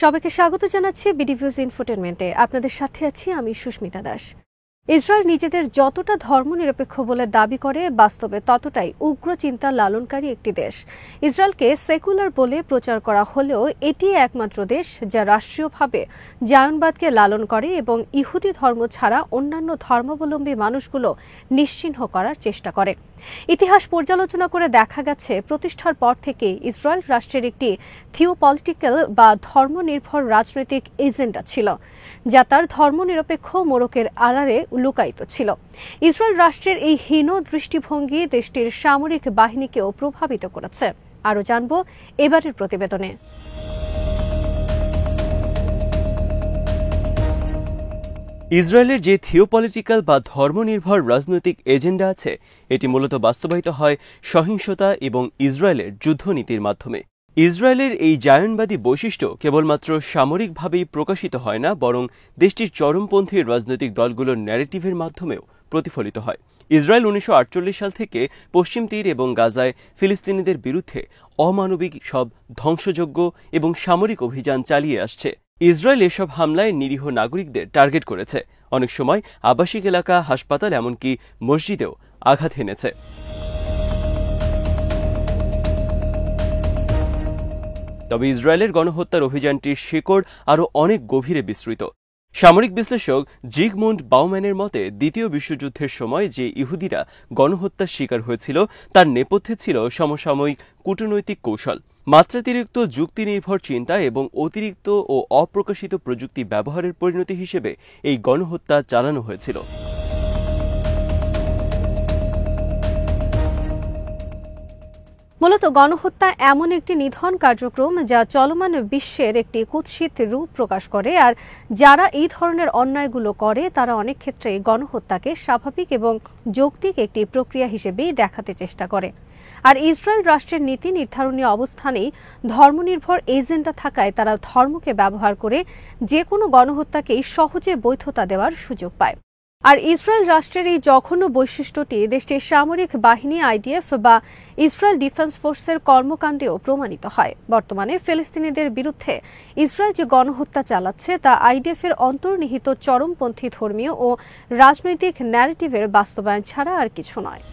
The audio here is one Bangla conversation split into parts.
সবাইকে স্বাগত জানাচ্ছি বিডিভিউজ ইনফোটেনমেন্টে। আপনাদের সাথে আছি আমি সুস্মিতা দাস। ইসরায়েল নিজেদের যতটা ধর্মনিরপেক্ষ বলে দাবি করে, বাস্তবে ততটাই উগ্র চিন্তা লালনকারী একটি দেশ। ইসরায়েলকে সেকুলার বলে প্রচার করা হলেও এটি একমাত্র দেশ যা রাষ্ট্রীয়ভাবে জায়নবাদকে লালন করে এবং ইহুদি ধর্ম ছাড়া অন্যান্য ধর্মাবলম্বী মানুষগুলো নিশ্চিহ্ন করার চেষ্টা করে। ইতিহাস পর্যালোচনা করে দেখা গেছে, প্রতিষ্ঠার পর থেকে ইসরায়েল রাষ্ট্রের একটি থিওপলিটিক্যাল বা ধর্মনির্ভর রাজনৈতিক এজেন্ডা ছিল, যা তার ধর্মনিরপেক্ষ মোড়কের আড়ালে লুকায়িত ছিল। ইসরায়েল রাষ্ট্রের এই হীন দৃষ্টিভঙ্গি দেশটির সামরিক বাহিনীকেও প্রভাবিত করেছে। আরও জানব এবারের প্রতিবেদনে। ইসরায়েলের যে থিওপলিটিক্যাল বা ধর্মনির্ভর রাজনৈতিক এজেন্ডা আছে, এটি মূলত বাস্তবায়িত হয় সহিংসতা এবং ইসরায়েলের যুদ্ধনীতির মাধ্যমে। ইসরায়েলের এই জায়নবাদী বৈশিষ্ট্য কেবলমাত্র সামরিকভাবেই প্রকাশিত হয় না, বরং দেশটির চরমপন্থী রাজনৈতিক দলগুলোর ন্যারেটিভের মাধ্যমেও প্রতিফলিত হয়। ইসরায়েল 1948 সাল থেকে পশ্চিম তীর এবং গাজায় ফিলিস্তিনিদের বিরুদ্ধে অমানবিক সব ধ্বংসযজ্ঞ এবং সামরিক অভিযান চালিয়ে আসছে। ইসরায়েল এসব হামলায় নিরীহ নাগরিকদের টার্গেট করেছে, অনেক সময় আবাসিক এলাকা, হাসপাতাল, এমনকি মসজিদেও আঘাত হেনেছে। তবে ইসরায়েলের গণহত্যার অভিযানটির শিকড় আরও অনেক গভীরে বিস্তৃত। সামরিক বিশ্লেষক জিগমুন্ড বাউম্যানের মতে, দ্বিতীয় বিশ্বযুদ্ধের সময় যে ইহুদিরা গণহত্যার শিকার হয়েছিল, তার নেপথ্যে ছিল সমসাময়িক কূটনৈতিক কৌশল, মাত্রাতিরিক্ত যুক্তিনির্ভর চিন্তা এবং অতিরিক্ত ও অপ্রকাশিত প্রযুক্তি ব্যবহারের পরিণতি হিসেবে এই গণহত্যা চালানো হয়েছিল। মূলত গণহত্যা এমন একটি নিধন কার্যক্রম যা চলমান বিশ্বের একটি কুৎসিত রূপ প্রকাশ করে, আর যারা এই ধরনের অন্যায়গুলো করে তারা অনেক ক্ষেত্রে গণহত্যাকে স্বাভাবিক এবং যৌক্তিক একটি প্রক্রিয়া হিসেবেই দেখাতে চেষ্টা করে। আর ইসরায়েল রাষ্ট্রের নীতি নির্ধারণী অবস্থানেই ধর্মনির্ভর এজেন্ডা থাকায় তারা ধর্মকে ব্যবহার করে যে কোনো গণহত্যাকেই সহজে বৈধতা দেওয়ার সুযোগ পায়। আর ইসরায়েল রাষ্ট্রের এই জঘন্য বৈশিষ্ট্যটি দেশটির সামরিক বাহিনী আইডিএফ বা ইসরায়েল ডিফেন্স ফোর্সের কর্মকাণ্ডেও প্রমাণিত হয়। বর্তমানে ফিলিস্তিনিদের বিরুদ্ধে ইসরায়েল যে গণহত্যা চালাচ্ছে তা আইডিএফ এর অন্তর্নিহিত চরমপন্থী ধর্মীয় ও রাজনৈতিক ন্যারেটিভের বাস্তবায়ন ছাড়া আর কিছু নয়।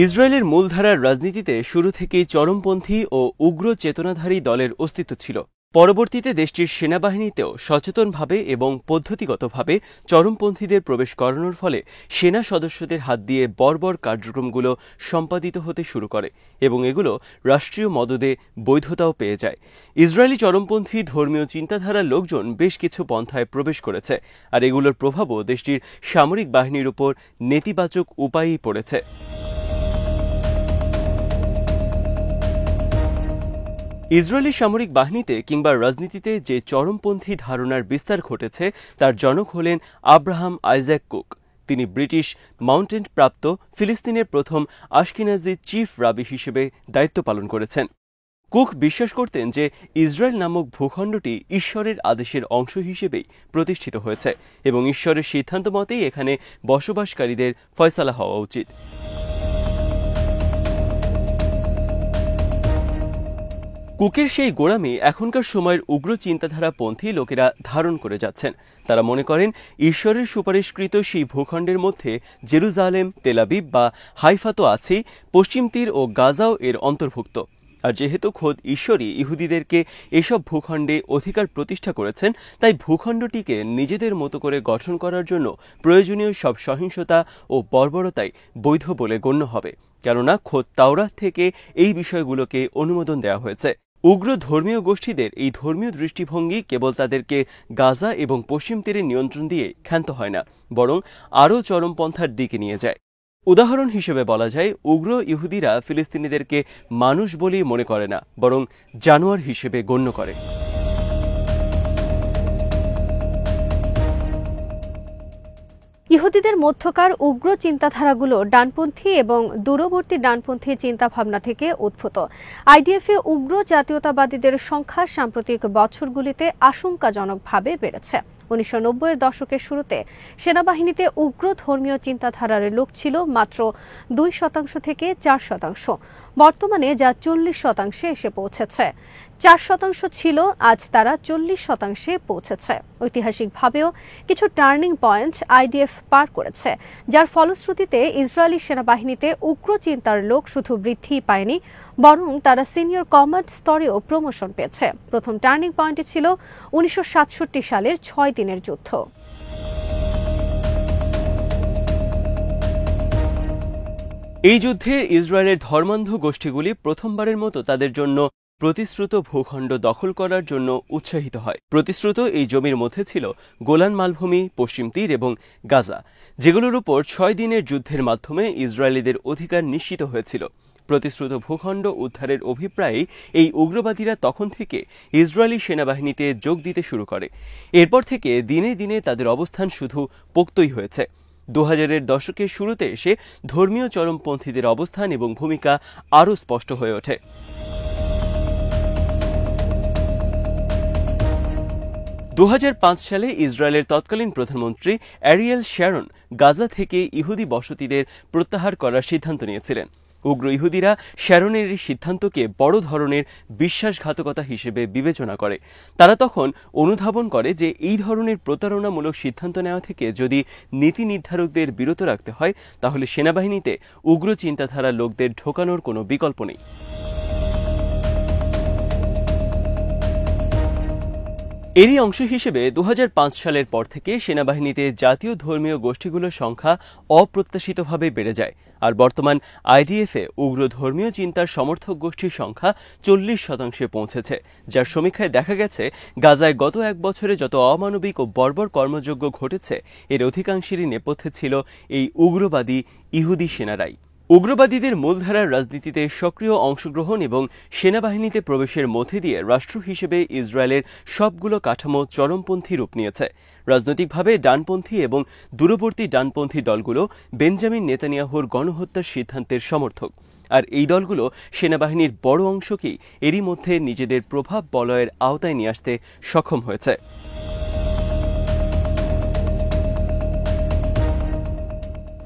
ইসরায়েলের মূলধারার রাজনীতিতে শুরু থেকেই চরমপন্থী ও উগ্র চেতনাধারী দলের অস্তিত্ব ছিল। পরবর্তীতে দেশটির সেনাবাহিনীতেও সচেতনভাবে এবং পদ্ধতিগতভাবে চরমপন্থীদের প্রবেশ করানোর ফলে সেনা সদস্যদের হাত দিয়ে বর্বর কার্যক্রমগুলো সম্পাদিত হতে শুরু করে এবং এগুলো রাষ্ট্রীয় মদদে বৈধতাও পেয়ে যায়। ইসরায়েলি চরমপন্থী ধর্মীয় চিন্তাধারার লোকজন বেশ কিছু পন্থায় প্রবেশ করেছে, আর এগুলোর প্রভাবও দেশটির সামরিক বাহিনীর উপর নেতিবাচক উপায়েই পড়েছে। ইসরায়েলি সামরিক বাহিনীতে কিংবা রাজনীতিতে যে চরমপন্থী ধারণার বিস্তার ঘটেছে, তার জনক হলেন আব্রাহাম আইজ্যাক কুক। তিনি ব্রিটিশ মাউন্টেন প্রাপ্ত ফিলিস্তিনের প্রথম আশকিনাজি চিফ রাবি হিসেবে দায়িত্ব পালন করেছেন। কুক বিশ্বাস করতেন যে ইসরায়েল নামক ভূখণ্ডটি ঈশ্বরের আদেশের অংশ হিসেবেই প্রতিষ্ঠিত হয়েছে এবং ঈশ্বরের সিদ্ধান্ত মতেই এখানে বসবাসকারীদের ফয়সালা হওয়া উচিত। কুকের সেই গোড়ামি এখনকার সময়ের উগ্র চিন্তাধারাপন্থী লোকেরা ধারণ করে যাচ্ছেন। তারা মনে করেন ঈশ্বরের সুপারিশকৃত সেই ভূখণ্ডের মধ্যে জেরুজালেম, তেলাবিব বা হাইফা তো আছেই, পশ্চিম তীর ও গাজাও এর অন্তর্ভুক্ত। আর যেহেতু খোদ ঈশ্বরই ইহুদিদেরকে এসব ভূখণ্ডে অধিকার প্রতিষ্ঠা করেছেন, তাই ভূখণ্ডটিকে নিজেদের মতো করে গঠন করার জন্য প্রয়োজনীয় সব সহিংসতা ও বর্বরতাই বৈধ বলে গণ্য হবে, কেননা খোদ তাওরাত থেকে এই বিষয়গুলোকে অনুমোদন দেওয়া হয়েছে। উগ্র ধর্মীয় গোষ্ঠীদের এই ধর্মীয় দৃষ্টিভঙ্গি কেবল তাদেরকে গাজা এবং পশ্চিম তীরের নিয়ন্ত্রণ দিয়ে ক্ষান্ত হয় না, বরং আরও চরমপন্থার দিকে নিয়ে যায়। উদাহরণ হিসেবে বলা যায়, উগ্র ইহুদিরা ফিলিস্তিনিদেরকে মানুষ বলেই মনে করে না, বরং জানোয়ার হিসেবে গণ্য করে। ইহুদিদের মধ্যকার উগ্র চিন্তাধারাগুলো ডানপন্থী এবং দূরবর্তী ডানপন্থী চিন্তাভাবনা থেকে উদ্ভূত। আইডিএফে উগ্র জাতীয়তাবাদীদের সংখ্যা সাম্প্রতিক বছরগুলিতে আশঙ্কাজনকভাবে বেড়েছে। 1990-এর দশকের শুরুতে সেনাবাহিনীতে উগ্র ধর্মীয় চিন্তাধারার লোক ছিল মাত্র 2% থেকে 4%। বর্তমানে যা 40% এসে পৌঁছেছে। 4% ছিল, আজ তারা 40% পৌঁছেছে। ঐতিহাসিকভাবেও কিছু টার্নিং পয়েন্ট আইডিএফ পার করেছে, যার ফলশ্রুতিতে ইসরায়েলি সেনাবাহিনীতে উগ্র চিন্তার লোক শুধু বৃদ্ধিই পায়নি, বরং তারা সিনিয়র কমান্ড স্তরেও প্রমোশন পেয়েছে। প্রথম টার্নিং পয়েন্টে ছিল 1967 সালের 6 দিনের যুদ্ধ। এই যুদ্ধে ইসরায়েলের ধর্মান্ধ গোষ্ঠীগুলি প্রথমবারের মতো তাদের জন্য প্রতিশ্রুত ভূখণ্ড দখল করার জন্য উৎসাহিত হয়। প্রতিশ্রুত এই জমির মধ্যে ছিল গোলান মালভূমি, পশ্চিম তীর এবং গাজা, যেগুলোর উপর 6 দিনের যুদ্ধের মাধ্যমে ইসরায়েলিদের অধিকার নিশ্চিত হয়েছিল। প্রতিশ্রুত ভূখণ্ড উদ্ধারের অভিপ্রায়ে এই উগ্রবাদীরা তখন থেকে ইসরায়েলি সেনাবাহিনীতে যোগ দিতে শুরু করে। এরপর থেকে দিনে দিনে তাদের অবস্থান শুধু পোক্তই হয়েছে। 2000-এর দশকের শুরুতে এসে ধর্মীয় চরমপন্থীদের অবস্থান এবং ভূমিকা আরও স্পষ্ট হয়ে ওঠে। 2005 সালে ইসরায়েলের তৎকালীন প্রধানমন্ত্রী অ্যারিয়েল শ্যারন গাজা থেকে ইহুদি বসতিদের প্রত্যাহার করার সিদ্ধান্ত নিয়েছিলেন। উগ্র ইহুদিরা শ্যারনের এই সিদ্ধান্তকে বড় ধরনের বিশ্বাসঘাতকতা হিসেবে বিবেচনা করে। তারা তখন অনুধাবন করে যে এই ধরনের প্রতারণামূলক সিদ্ধান্ত নেওয়া থেকে যদি নীতি নির্ধারকদের বিরত রাখতে হয়, তাহলে সেনাবাহিনীতে উগ্র চিন্তাধারার লোকদের ঢোকানোর কোনো বিকল্প নেই। এরই অংশ হিসেবে 2005 সালের পর থেকে সেনাবাহিনীতে জাতীয় ধর্মীয় গোষ্ঠীগুলোর সংখ্যা অপ্রত্যাশিতভাবে বেড়ে যায়, আর বর্তমান আইডিএফে উগ্র ধর্মীয় চিন্তার সমর্থক গোষ্ঠীর সংখ্যা 40% পৌঁছেছে, যার সমীক্ষায় দেখা গেছে গাজায় গত 1 বছরে যত অমানবিক ও বর্বর কর্মযজ্ঞ ঘটেছে, এর অধিকাংশেরই নেপথ্যে ছিল এই উগ্রবাদী ইহুদি সেনারাই। উগ্রবাদীদের মূলধারার রাজনীতিতে সক্রিয় অংশগ্রহণ এবং সেনাবাহিনীতে প্রবেশের মধ্যে দিয়ে রাষ্ট্র হিসেবে ইসরায়েলের সবগুলো কাঠামো চরমপন্থী রূপ নিয়েছে। রাজনৈতিকভাবে ডানপন্থী এবং দূরবর্তী ডানপন্থী দলগুলো বেঞ্জামিন নেতানিয়াহুর গণহত্যার সিদ্ধান্তের সমর্থক, আর এই দলগুলো সেনাবাহিনীর বড় অংশকেই এরই মধ্যে নিজেদের প্রভাব বলয়ের আওতায় নিয়ে আসতে সক্ষম হয়েছে।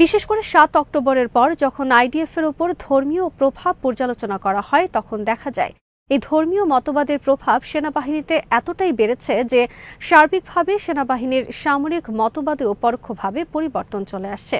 বিশেষ করে 7 অক্টোবরের পর যখন আইডিএফের উপর ধর্মীয় প্রভাব পর্যালোচনা করা হয়, তখন দেখা যায় এই ধর্মীয় মতবাদের প্রভাব সেনাবাহিনীতে এতটাই বেড়েছে যে সার্বিকভাবে সেনাবাহিনীর সামরিক মতবাদেও পরোক্ষভাবে পরিবর্তন চলে আসছে।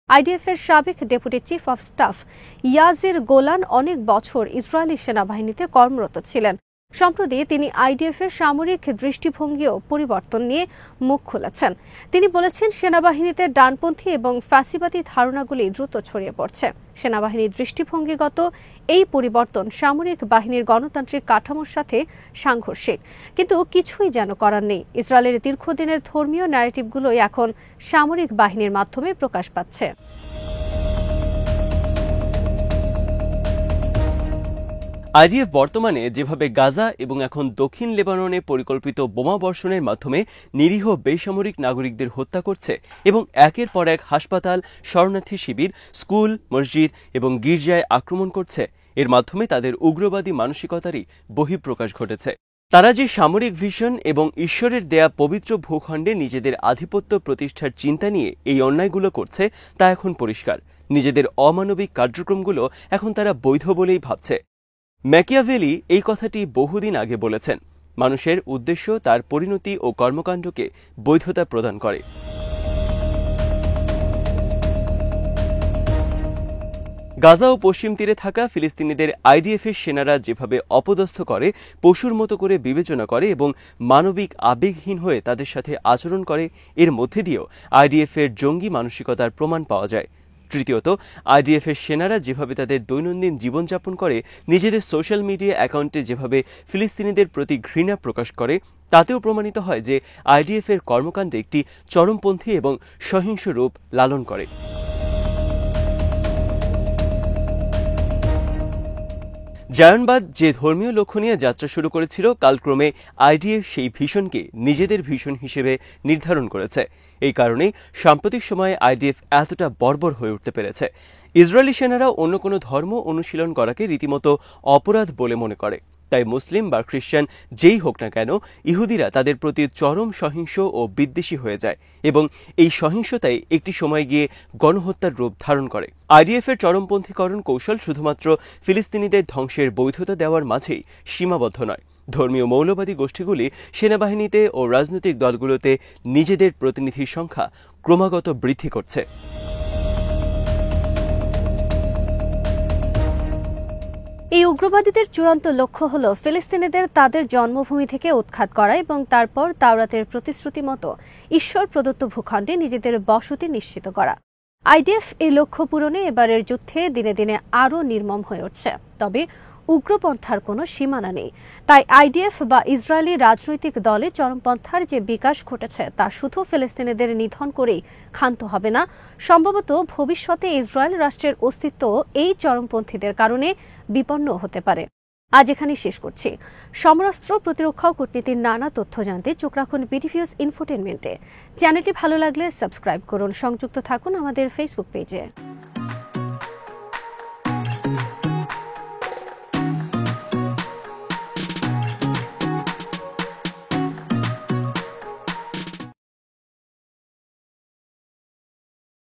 আইডিএফের সাবেক deputy chief of staff Yair Golan অনেক বছর ইসরায়েলি সেনাবাহিনীতে কর্মরত ছিলেন। সম্প্রতি তিনি আইডিএফের সামরিক দৃষ্টিভঙ্গিও পরিবর্তন নিয়ে মুখ খুলেছেন। তিনি বলেছেন, সেনাবাহিনীতে ডানপন্থী এবং ফ্যাসিবাদী ধারণাগুলি দ্রুত ছড়িয়ে পড়ছে। সেনাবাহিনীর দৃষ্টিভঙ্গিগত এই পরিবর্তন সামরিক বাহিনীর গণতান্ত্রিক কাঠামোর সাথে সাংঘর্ষিক, কিন্তু কিছুই যেন করার নেই। ইসরায়েলের দীর্ঘদিনের ধর্মীয় ন্যারেটিভগুলোই এখন সামরিক বাহিনীর মাধ্যমে প্রকাশ পাচ্ছে। আইডিএফ বর্তমানে যেভাবে গাজা এবং এখন দক্ষিণ লেবাননে পরিকল্পিত বোমা বর্ষণের মাধ্যমে নিরীহ বেসামরিক নাগরিকদের হত্যা করছে এবং একের পর এক হাসপাতাল, শরণার্থী শিবির, স্কুল, মসজিদ এবং গির্জায় আক্রমণ করছে, এর মাধ্যমে তাদের উগ্রবাদী মানসিকতারই বহিঃপ্রকাশ ঘটেছে। তারা যে সামরিক ভিশন এবং ঈশ্বরের দেয়া পবিত্র ভূখণ্ডে নিজেদের আধিপত্য প্রতিষ্ঠার চিন্তা নিয়ে এই অন্যায়গুলো করছে, তা এখন পরিষ্কার। নিজেদের অমানবিক কার্যক্রমগুলো এখন তারা বৈধ বলেই ভাবছে। ম্যাকিয়াভেলি এই কথাটি বহুদিন আগে বলেছেন, মানুষের উদ্দেশ্য তার পরিণতি ও কর্মকাণ্ডকে বৈধতা প্রদান করে। গাজা ও পশ্চিম তীরে থাকা ফিলিস্তিনিদের আইডিএফের সেনারা যেভাবে অপদস্থ করে, পশুর মতো করে বিবেচনা করে এবং মানবিক আবেগহীন হয়ে তাদের সাথে আচরণ করে, এর মধ্যে দিয়েও আইডিএফের জঙ্গি মানসিকতার প্রমাণ পাওয়া যায়। তৃতীয়ত, আইডিএফের সেনারা যেভাবে তাদের দৈনন্দিন জীবনযাপন করে, নিজেদের সোশ্যাল মিডিয়া অ্যাকাউন্টে যেভাবে ফিলিস্তিনিদের প্রতি ঘৃণা প্রকাশ করে, তাতেও প্রমাণিত হয় যে আইডিএফের কর্মকাণ্ডে একটি চরমপন্থী এবং সহিংস রূপ লালন করে। জায়নবাদ যে ধর্মীয় লক্ষ্য নিয়ে যাত্রা শুরু করেছিল, কালক্রমে আইডিএফ সেই ভীষণকে নিজেদের ভীষণ হিসেবে নির্ধারণ করেছে। এই কারণেই সাম্প্রতিক সময়ে আইডিএফ এতটা বর্বর হয়ে উঠতে পেরেছে। ইসরায়েলি সেনারা অন্য কোনো ধর্ম অনুশীলন করাকে রীতিমতো অপরাধ বলে মনে করে, তাই মুসলিম বা খ্রিস্টান যেই হোক না কেন, ইহুদিরা তাদের প্রতি চরম সহিংস ও বিদ্বেষী হয়ে যায় এবং এই সহিংসতাই একটি সময় গিয়ে গণহত্যার রূপ ধারণ করে। আইডিএফ এর চরমপন্থীকরণ কৌশল শুধুমাত্র ফিলিস্তিনিদের ধ্বংসের বৈধতা দেওয়ার মাঝেই সীমাবদ্ধ নয়। ধর্মীয় মৌলবাদী গোষ্ঠীগুলি সেনাবাহিনীতে ও রাজনৈতিক দলগুলোতে নিজেদের প্রতিনিধির সংখ্যা ক্রমাগত বৃদ্ধি করছে। এই উগ্রবাদীদের চূড়ান্ত লক্ষ্য হল ফিলিস্তিনিদের তাদের জন্মভূমি থেকে উৎখাত করা এবং তারপর তাওরাতের প্রতিশ্রুতি মতো ঈশ্বর প্রদত্ত ভূখণ্ডে নিজেদের বসতি নিশ্চিত করা। আইডিএফ এই লক্ষ্য পূরণে এবারের যুদ্ধে দিনে দিনে আরও নির্মম হয়ে উঠছে। তবে উগ্রপন্থার কোনো সীমানা নেই। তাই আইডিএফ বা ইসরায়েলি রাজনৈতিক দলে চরমপন্থার যে বিকাশ ঘটেছে তা শুধু ফিলিস্তিনিদের নিধন করেই ক্ষান্ত হবে না। সম্ভবত ভবিষ্যতে ইসরায়েল রাষ্ট্রের অস্তিত্ব এই চরমপন্থীদের কারণে বিপন্ন হতে পারে। আজ এখানেই শেষ করছি। সমরাস্ত্র, প্রতিরক্ষা ও কূটনীতির নানা তথ্য জানতে চোখ রাখুন বিডিভিউজ ইনফোটেনমেন্টে। চ্যানেলটি ভালো লাগলে সাবস্ক্রাইব করুন। সংযুক্ত থাকুন আমাদের ফেসবুক পেজে।